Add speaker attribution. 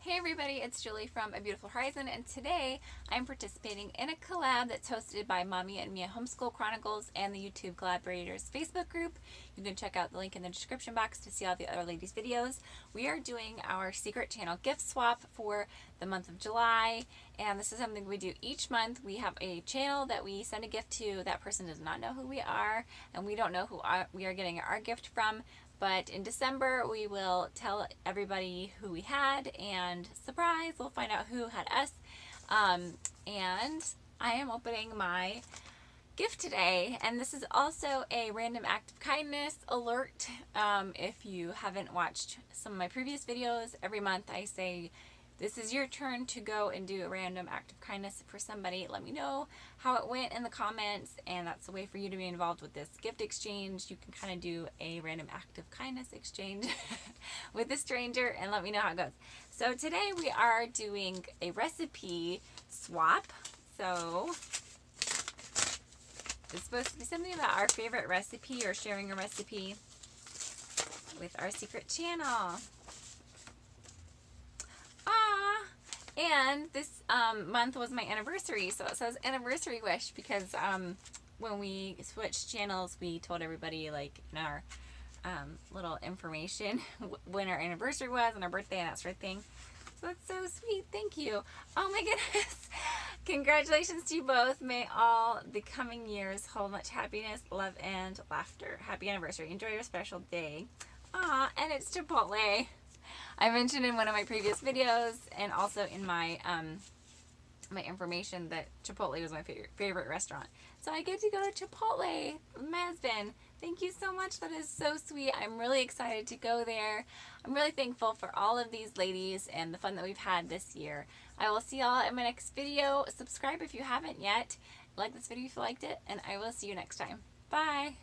Speaker 1: Hey everybody, it's Julie from A Beautiful Horizon, and today I'm participating in a collab that's hosted by Mommy and Mia Homeschool Chronicles and the YouTube Collaborators Facebook group. You can check out the link in the description box to see all the other ladies' videos. We are doing our secret channel gift swap for the month of July, and this is something we do each month. We have a channel that we send a gift to. That person does not know who we are, and we don't know who we are getting our gift from. But in December, we will tell everybody who we had, and surprise, we'll find out who had us. And I am opening my gift today, and this is also a random act of kindness alert. If you haven't watched some of my previous videos, every month I say, this is your turn to go and do a random act of kindness for somebody. Let me know how it went in the comments, and that's a way for you to be involved with this gift exchange. You can kind of do a random act of kindness exchange with a stranger and let me know how it goes. So today we are doing a recipe swap. So it's supposed to be something about our favorite recipe or sharing a recipe with our secret channel. And this month was my anniversary, so it says anniversary wish because when we switched channels, we told everybody, like, in our little information when our anniversary was and our birthday and that sort of thing. So that's so sweet. Thank you. Oh my goodness. Congratulations to you both. May all the coming years hold much happiness, love, and laughter. Happy anniversary. Enjoy your special day. Aw, and it's Chipotle. I mentioned in one of my previous videos and also in my my information that Chipotle was my favorite restaurant. So I get to go to Chipotle with my husband. Thank you so much. That is so sweet. I'm really excited to go there. I'm really thankful for all of these ladies and the fun that we've had this year. I will see y'all in my next video. Subscribe if you haven't yet. Like this video if you liked it, and I will see you next time. Bye.